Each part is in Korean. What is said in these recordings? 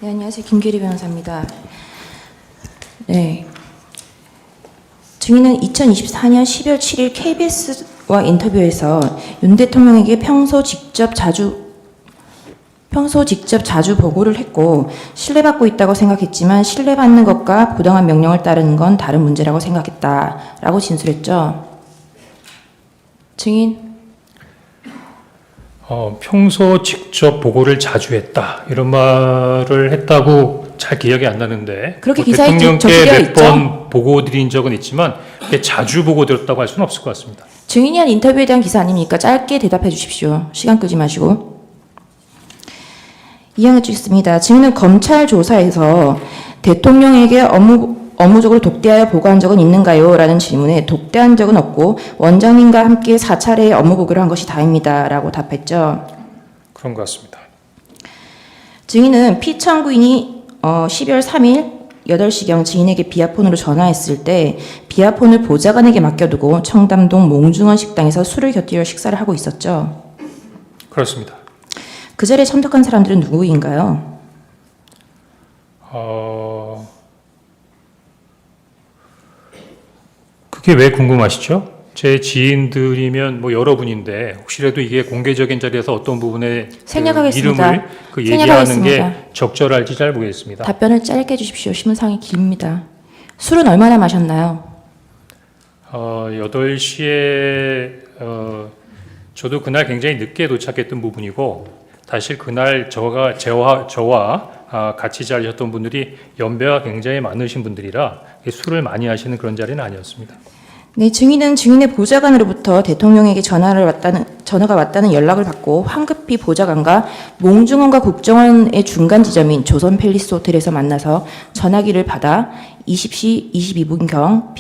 네, 안녕하세요. 김규리 변호사입니다. 네. 증인은 2024년 12월 7일 KBS와 인터뷰에서 윤 대통령에게 평소 직접 자주 보고를 했고 신뢰받고 있다고 생각했지만 신뢰받는 것과 부당한 명령을 따르는 건 다른 문제라고 생각했다라고 진술했죠. 증인. 평소 직접 보고를 자주 했다 이런 말을 했다고 잘 기억이 안 나는데 그렇게 기사에 대통령께 적혀져 몇 있죠? 번 보고 드린 적은 있지만 그게 자주 보고 드렸다고 할 수는 없을 것 같습니다. 증인이 한 인터뷰에 대한 기사 아닙니까? 짧게 대답해 주십시오. 시간 끄지 마시고. 이양해 주겠습니다. 증인은 검찰 조사에서 대통령에게 업무적으로 독대하여 보고한 적은 있는가요? 라는 질문에 독대한 적은 없고 원장님과 함께 4차례의 업무 보고를 한 것이 다입니다. 라고 답했죠. 그런 것 같습니다. 증인은 피청구인이 12월 3일 8시경 증인에게 비아폰으로 전화했을 때 비아폰을 보좌관에게 맡겨두고 청담동 몽중원 식당에서 술을 곁들여 식사를 하고 있었죠. 그렇습니다. 그 자리에 참석한 사람들은 누구인가요? 그게 왜 궁금하시죠? 제 지인들이면 뭐 여러분인데 혹시라도 이게 공개적인 자리에서 어떤 부분에 생략하겠습니다. 이름을 얘기하는 게 생략하겠습니다. 적절할지 잘 모르겠습니다. 답변을 짧게 해주십시오. 신문상이 깁니다. 술은 얼마나 마셨나요? 8시에 저도 그날 굉장히 늦게 도착했던 부분이고 사실 그날 저와 같이 자리셨던 분들이 연배가 굉장히 많으신 분들이라 술을 많이 하시는 그런 자리는 아니었습니다. 네, 증인은 증인의 보좌관으로부터 대통령에게 전화가 왔다는 연락을 받고 황급히 보좌관과 몽중원과 국정원의 중간 지점인 조선 팰리스 호텔에서 만나서 전화기를 받아 20시 22분경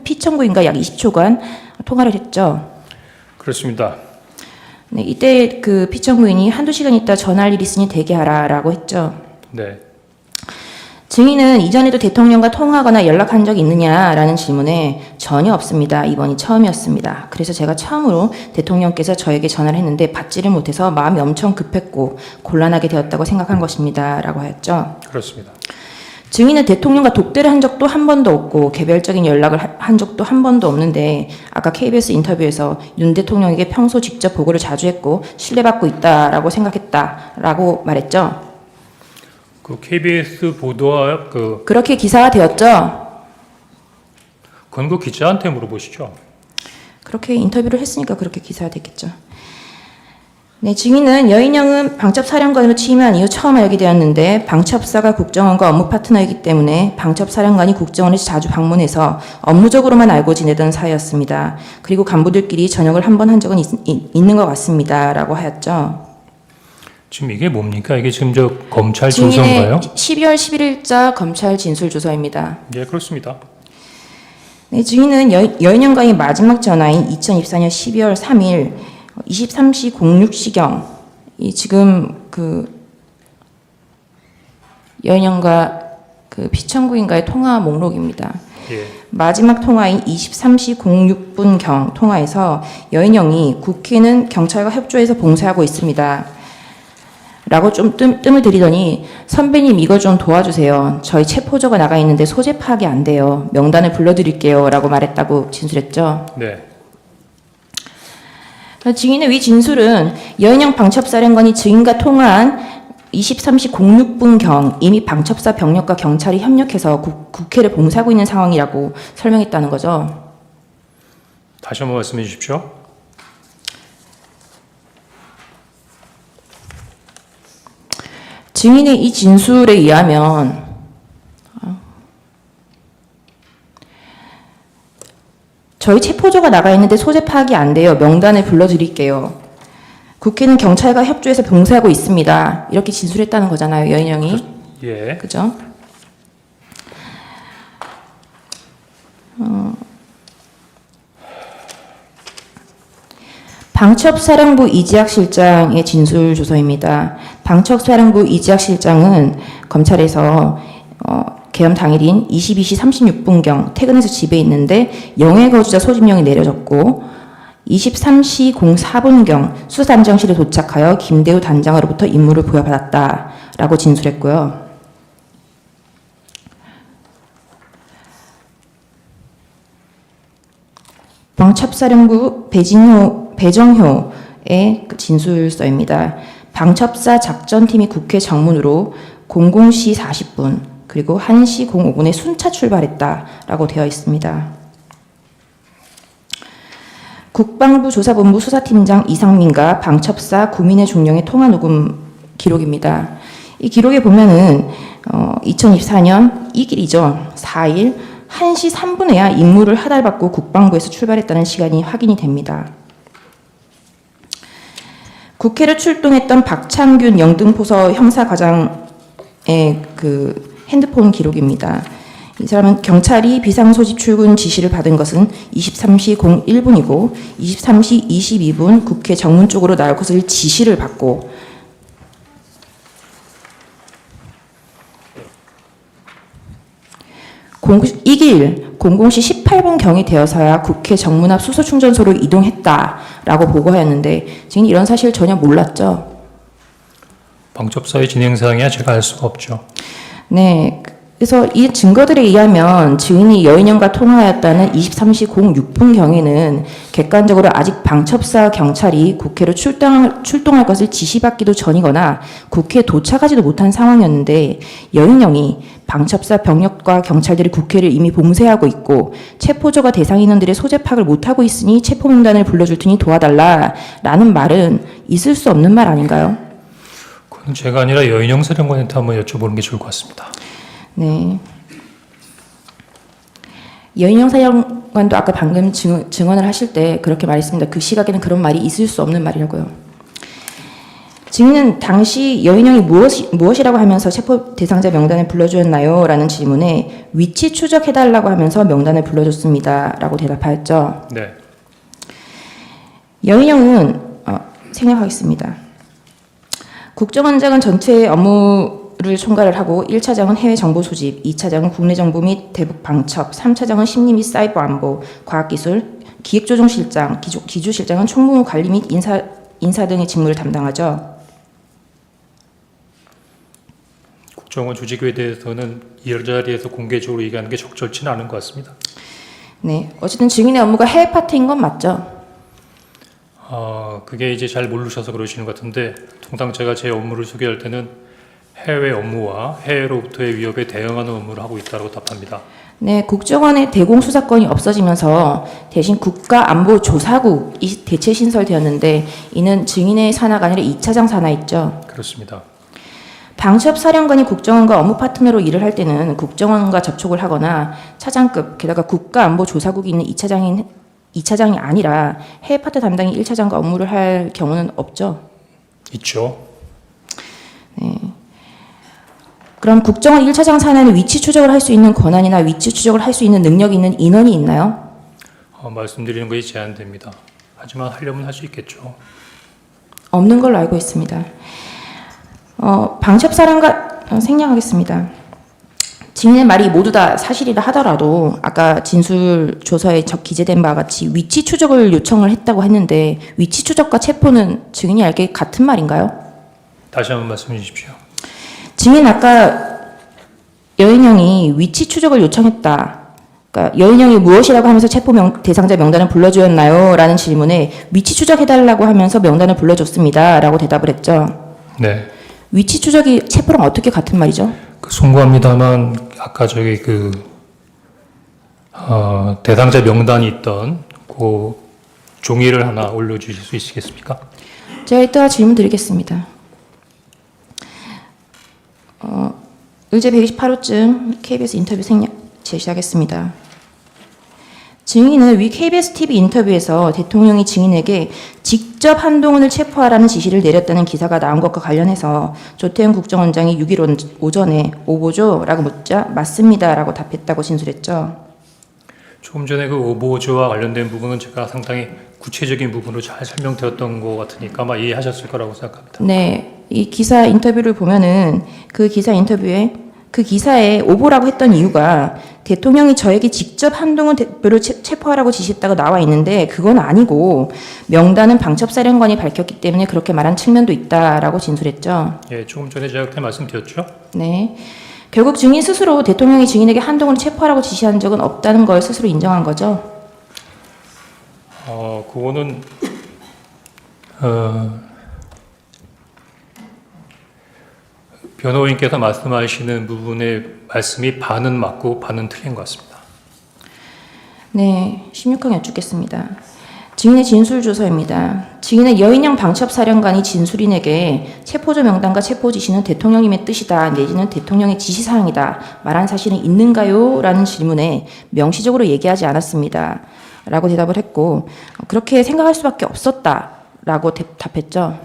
피청구인과 약 20초간 통화를 했죠. 그렇습니다. 네, 이때 그 피청구인이 한두 시간 있다 전화할 일 있으니 대기하라라고 했죠. 네. 증인은 이전에도 대통령과 통화하거나 연락한 적이 있느냐라는 질문에 전혀 없습니다. 이번이 처음이었습니다. 그래서 제가 처음으로 대통령께서 저에게 전화를 했는데 받지를 못해서 마음이 엄청 급했고 곤란하게 되었다고 생각한 것입니다. 라고 하였죠. 그렇습니다. 증인은 대통령과 독대를 한 적도 한 번도 없고 개별적인 연락을 한 적도 한 번도 없는데 아까 KBS 인터뷰에서 윤 대통령에게 평소 직접 보고를 자주 했고 신뢰받고 있다라고 생각했다라고 말했죠. 그 KBS 보도와 그렇게 기사가 되었죠. 그건 그 기자한테 물어보시죠. 그렇게 인터뷰를 했으니까 그렇게 기사가 됐겠죠. 네, 증인은 여인영은 방첩사령관으로 취임한 이후 처음 알게 되었는데 방첩사가 국정원과 업무 파트너이기 때문에 방첩사령관이 국정원에 자주 방문해서 업무적으로만 알고 지내던 사이였습니다. 그리고 간부들끼리 저녁을 한 번 한 적은 있는 것 같습니다. 라고 하였죠. 지금 이게 뭡니까? 이게 지금 저 검찰 조서인가요? 12월 11일자 검찰 진술 조서입니다. 예, 그렇습니다. 네, 증인은 여인영과의 마지막 전화인 2024년 12월 3일 23시 06시경 이 지금 그 여인영과 그 피청구인과의 통화 목록입니다. 예. 마지막 통화인 23시 06분경 통화에서 여인영이 국회는 경찰과 협조해서 봉쇄하고 있습니다. 라고 좀 뜸을 들이더니 선배님 이거 좀 도와주세요. 저희 체포조가 나가 있는데 소재 파악이 안 돼요. 명단을 불러드릴게요. 라고 말했다고 진술했죠. 네. 증인의 위 진술은 여인영 방첩사령관이 증인과 통화한 23시 06분경 이미 방첩사 병력과 경찰이 협력해서 국회를 봉쇄하고 있는 상황이라고 설명했다는 거죠. 다시 한번 말씀해 주십시오. 증인의 이 진술에 의하면 저희 체포조가 나가 있는데 소재 파악이 안 돼요. 명단을 불러드릴게요. 국회는 경찰과 협조해서 봉쇄하고 있습니다. 이렇게 진술했다는 거잖아요. 여인영이. 예. 그죠? 방첩사령부 이지학 실장의 진술 조서입니다. 방첩사령부 이지학 실장은 검찰에서 계엄 당일인 22시 36분경 퇴근해서 집에 있는데 영해 거주자 소집령이 내려졌고 23시 04분경 수사단장실에 도착하여 김대우 단장으로부터 임무를 부여받았다라고 진술했고요. 방첩사령부 배정효의 그 진술서입니다. 방첩사 작전팀이 국회 정문으로 00시 40분 그리고 1시 05분에 순차 출발했다라고 되어 있습니다. 국방부 조사본부 수사팀장 이상민과 방첩사 구민의 중령의 통화 녹음 기록입니다. 이 기록에 보면은 2024년 이 길이죠. 4일 1시 3분에야 임무를 하달받고 국방부에서 출발했다는 시간이 확인이 됩니다. 국회를 출동했던 박창균 영등포서 형사과장의 그 핸드폰 기록입니다. 이 사람은 경찰이 비상소집 출근 지시를 받은 것은 23시 01분이고 23시 22분 국회 정문 쪽으로 나올 것을 지시를 받고 이 길 00시 18분 경이 되어서야 국회 정문 앞 수소 충전소로 이동했다라고 보고하였는데 지금 이런 사실 전혀 몰랐죠. 방첩사의 진행 사항이야 제가 알 수가 없죠. 네. 그래서 이 증거들에 의하면 증인이 여인영과 통화하였다는 23시 06분 경에는 객관적으로 아직 방첩사 경찰이 국회로 출동할 것을 지시받기도 전이거나 국회에 도착하지도 못한 상황이었는데 여인영이 방첩사 병력과 경찰들이 국회를 이미 봉쇄하고 있고 체포조가 대상 인원들의 소재 파악을 못하고 있으니 체포명단을 불러줄 테니 도와달라라는 말은 있을 수 없는 말 아닌가요? 그건 제가 아니라 여인영 사령관한테 한번 여쭤보는 게 좋을 것 같습니다. 네. 여인영 사령관도 아까 방금 증언을 하실 때 그렇게 말했습니다. 그 시각에는 그런 말이 있을 수 없는 말이라고요. 증인은 당시 여인영이 무엇이라고 하면서 체포 대상자 명단을 불러주었나요? 라는 질문에 위치 추적해달라고 하면서 명단을 불러줬습니다. 라고 대답하였죠. 네. 여인영은 생략하겠습니다. 국정원장은 전체 업무를 총괄을 하고 1차장은 해외 정보 소집, 2차장은 국내 정보 및 대북 방첩, 3차장은 심리 및 사이버 안보, 과학기술, 기획조정실장, 기주실장은 총무 관리 및 인사 등의 직무를 담당하죠. 국정원 조직에 대해서는 이 자리에서 공개적으로 얘기하는 게 적절치는 않은 것 같습니다. 네, 어쨌든 증인의 업무가 해외 파트인 건 맞죠? 그게 이제 잘 모르셔서 그러시는 것 같은데 통상 제가 제 업무를 소개할 때는 해외 업무와 해외로부터의 위협에 대응하는 업무를 하고 있다고 답합니다. 네, 국정원의 대공수사권이 없어지면서 대신 국가안보조사국이 대체 신설되었는데 이는 증인의 산하가 아니라 2차장 산하였죠. 그렇습니다. 방첩사령관이 국정원과 업무 파트너로 일을 할 때는 국정원과 접촉을 하거나 차장급, 게다가 국가안보조사국이 있는 2차장이 아니라 해외 파트 담당인 1차장과 업무를 할 경우는 없죠. 있죠. 네. 그럼 국정원 1차장 산하에는 위치 추적을 할 수 있는 권한이나 위치 추적을 할 수 있는 능력이 있는 인원이 있나요? 말씀드리는 것이 제한됩니다. 하지만 하려면 할 수 있겠죠. 없는 걸로 알고 있습니다. 방첩사령관 생략하겠습니다. 증인의 말이 모두 다 사실이라 하더라도 아까 진술 조서에 기재된 바와 같이 위치 추적을 요청을 했다고 했는데 위치 추적과 체포는 증인이 알기에 같은 말인가요? 다시 한번 말씀해 주십시오. 증인 아까 여인영이 위치 추적을 요청했다. 그러니까 여인영이 무엇이라고 하면서 체포 대상자 명단을 불러주었나요? 라는 질문에 위치 추적해달라고 하면서 명단을 불러줬습니다. 라고 대답을 했죠. 네. 위치 추적이 체포랑 어떻게 같은 말이죠? 송구합니다만 아까 저기 대상자 명단이 있던 그 종이를 하나 올려주실 수 있으시겠습니까? 제가 이따가 질문 드리겠습니다. 의제 128호증 KBS 인터뷰 제시하겠습니다. 증인은 위 KBS TV 인터뷰에서 대통령이 증인에게 직접 한동훈을 체포하라는 지시를 내렸다는 기사가 나온 것과 관련해서 조태현 국정원장이 6일 오전에 오보조라고 묻자 맞습니다라고 답했다고 진술했죠. 조금 전에 그 오보조와 관련된 부분은 제가 상당히 구체적인 부분으로 잘 설명드렸던 것 같으니까 아마 이해하셨을 거라고 생각합니다. 네, 이 기사 인터뷰를 보면은 그 기사 인터뷰에 그 기사에 오보라고 했던 이유가 대통령이 저에게 직접 한동훈 대표를 체포하라고 지시했다고 나와 있는데 그건 아니고 명단은 방첩사령관이 밝혔기 때문에 그렇게 말한 측면도 있다라고 진술했죠. 예, 조금 전에 제가 그때 말씀드렸죠. 네. 결국 증인 스스로 대통령이 증인에게 한동훈을 체포하라고 지시한 적은 없다는 걸 스스로 인정한 거죠. 그거는 변호인께서 말씀하시는 부분의 말씀이 반은 맞고 반은 틀린 것 같습니다. 네, 16항 여쭙겠습니다. 증인의 진술 조서입니다. 증인은 여인영 방첩사령관이 진술인에게 체포조 명단과 체포 지시는 대통령님의 뜻이다 내지는 대통령의 지시사항이다 말한 사실은 있는가요? 라는 질문에 명시적으로 얘기하지 않았습니다. 라고 대답을 했고 그렇게 생각할 수밖에 없었다 라고 답했죠.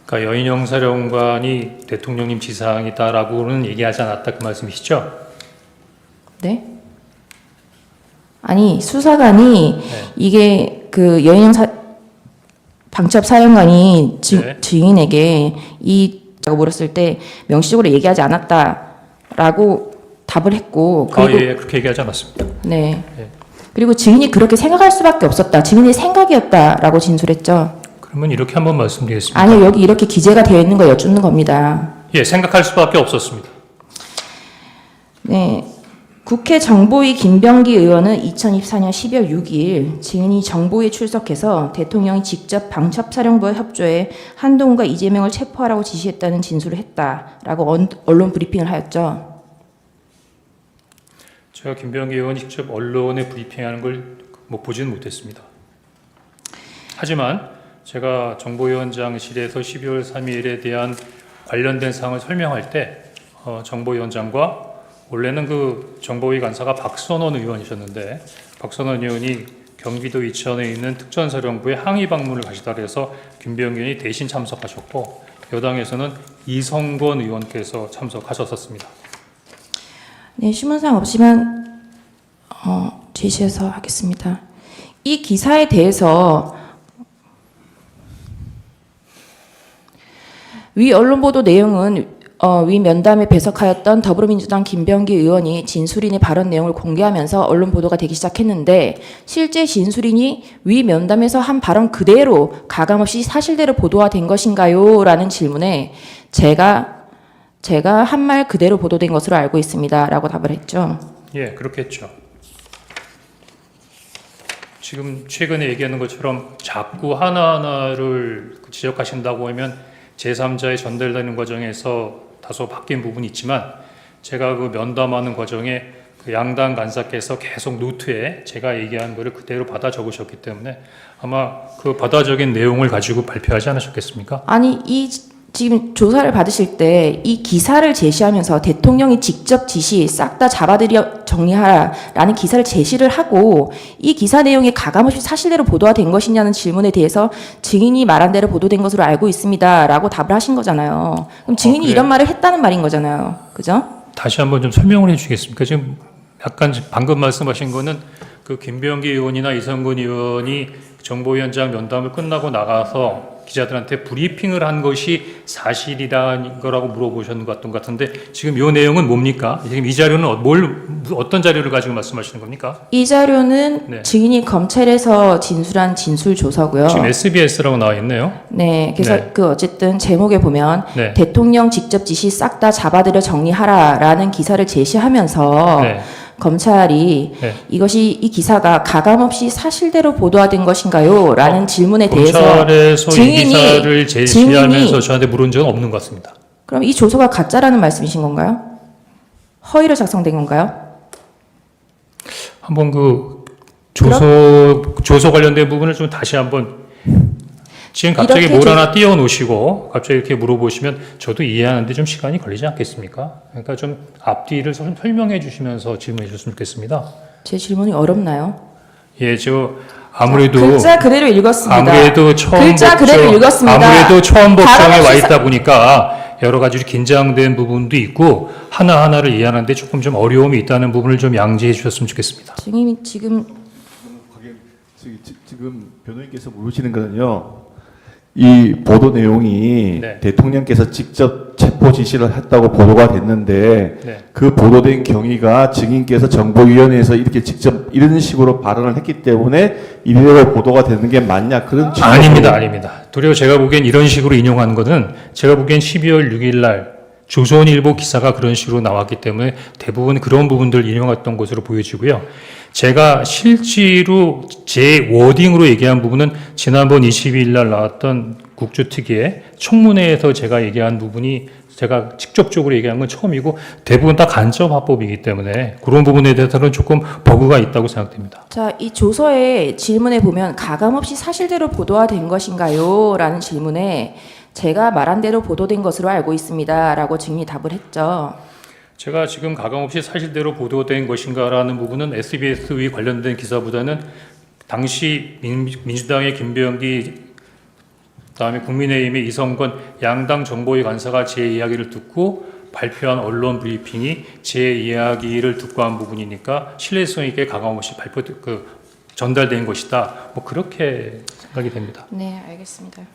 그러니까 여인영 사령관이 대통령님 지시사항이다라고는 얘기하지 않았다 그 말씀이시죠? 네? 아니 수사관이 이게 그 여인영 방첩사령관이 증인에게 라고 물었을 때 명시적으로 얘기하지 않았다라고 답을 했고 그리고 예, 그렇게 얘기하지 않았습니다. 네. 예. 그리고 증인이 그렇게 생각할 수밖에 없었다. 증인의 생각이었다라고 진술했죠. 그러면 이렇게 한번 말씀드리겠습니다. 아니요, 여기 이렇게 기재가 되어 있는 거 여쭙는 겁니다. 예, 생각할 수밖에 없었습니다. 네. 국회 정보위 김병기 의원은 2024년 12월 6일 증인이 정보위에 출석해서 대통령이 직접 방첩사령부와 협조해 한동훈과 이재명을 체포하라고 지시했다는 진술을 했다라고 언론 브리핑을 하였죠. 제가 김병기 의원이 직접 언론에 브리핑하는 걸 보지는 못했습니다. 하지만 제가 정보위원장실에서 12월 3일에 대한 관련된 사항을 설명할 때 정보위원장과 원래는 그 정보위 간사가 박선원 의원이셨는데 박선원 의원이 경기도 이천에 있는 특전사령부에 항의 방문을 가시다 그래서 김병기 의원이 대신 참석하셨고 여당에서는 이성권 의원께서 참석하셨었습니다. 네, 신문상 없지만 제시해서 하겠습니다. 이 기사에 대해서 위 언론 보도 내용은 위 면담에 배석하였던 더불어민주당 김병기 의원이 진술인의 발언 내용을 공개하면서 언론 보도가 되기 시작했는데 실제 진술인이 위 면담에서 한 발언 그대로 가감없이 사실대로 보도가 된 것인가요? 라는 질문에 제가 한 말 그대로 보도된 것으로 알고 있습니다. 라고 답을 했죠. 예, 그렇겠죠. 지금 최근에 얘기하는 것처럼 자꾸 하나하나를 지적하신다고 하면 제3자에 전달되는 과정에서 다소 바뀐 부분이 있지만 제가 그 면담하는 과정에 그 양당 간사께서 계속 노트에 제가 얘기한 거를 그대로 받아 적으셨기 때문에 아마 그 받아 적인 내용을 가지고 발표하지 않으셨겠습니까? 아니 지금 조사를 받으실 때 이 기사를 제시하면서 대통령이 직접 지시 싹 다 잡아들여 정리하라라는 기사를 제시를 하고 이 기사 내용이 가감없이 사실대로 보도가 된 것이냐는 질문에 대해서 증인이 말한 대로 보도된 것으로 알고 있습니다라고 답을 하신 거잖아요. 그럼 증인이 이런 말을 했다는 말인 거잖아요. 그죠? 다시 한번 좀 설명을 해주시겠습니까? 지금 약간 방금 말씀하신 거는 그 김병기 의원이나 이성근 의원이 정보위원장 면담을 끝나고 나가서 기자들한테 브리핑을 한 것이 사실이라는 거라고 물어보셨는 것 같은데 지금 이 내용은 뭡니까? 지금 이 자료는 어떤 자료를 가지고 말씀하시는 겁니까? 이 자료는 증인이 검찰에서 진술한 진술 조서고요. 지금 SBS라고 나와 있네요. 네, 그래서 그 어쨌든 제목에 보면 대통령 직접 지시 싹 다 잡아들여 정리하라라는 기사를 제시하면서 검찰이 이 기사가 가감없이 사실대로 보도된 것인가요? 라는 질문에 대해서 검찰에서 이 기사를 제시하면서 저한테 물은 적은 없는 것 같습니다. 그럼 이 조서가 가짜라는 말씀이신 건가요? 허위로 작성된 건가요? 한번 그 조서 관련된 부분을 좀 다시 한번 지금 갑자기 뭘 하나 띄워놓으시고 갑자기 이렇게 물어보시면 저도 이해하는데 좀 시간이 걸리지 않겠습니까? 그러니까 좀 앞뒤를 설명해 주시면서 질문해 주셨으면 좋겠습니다. 제 질문이 어렵나요? 예, 아무래도 글자 그대로 읽었습니다. 아무래도 처음 법정에 와 있다 보니까 여러 가지 긴장된 부분도 있고 하나하나를 이해하는데 조금 좀 어려움이 있다는 부분을 좀 양지해 주셨으면 좋겠습니다. 지금 변호인께서 물으시는 거는요. 이 보도 내용이 대통령께서 직접 체포 지시를 했다고 보도가 됐는데 그 보도된 경위가 증인께서 정보위원회에서 이렇게 직접 이런 식으로 발언을 했기 때문에 이대로 보도가 되는 게 맞냐 그런 아닙니다. 도리어 제가 보기엔 이런 식으로 인용하는 것은 제가 보기엔 12월 6일 날 조선일보 기사가 그런 식으로 나왔기 때문에 대부분 그런 부분들을 인용했던 것으로 보여지고요. 제가 실제로 제 워딩으로 얘기한 부분은 지난번 22일 날 나왔던 국조특위의 청문회에서 제가 얘기한 부분이 제가 직접적으로 얘기한 건 처음이고 대부분 다 간접 화법이기 때문에 그런 부분에 대해서는 조금 버그가 있다고 생각됩니다. 자, 이 조서의 질문에 보면 가감없이 사실대로 보도화된 것인가요? 라는 질문에 제가 말한 대로 보도된 것으로 알고 있습니다. 라고 증인이 답을 했죠. 제가 지금 가감없이 사실대로 보도된 것인가라는 부분은 SBS의 관련된 기사보다는 당시 민주당의 김병기 그다음에 국민의힘의 이성건 양당 정보위 간사가 제 이야기를 듣고 발표한 언론 브리핑이 제 이야기를 듣고 한 부분이니까 신뢰성 있게 가감없이 전달된 것이다. 뭐 그렇게 생각이 됩니다. 네, 알겠습니다.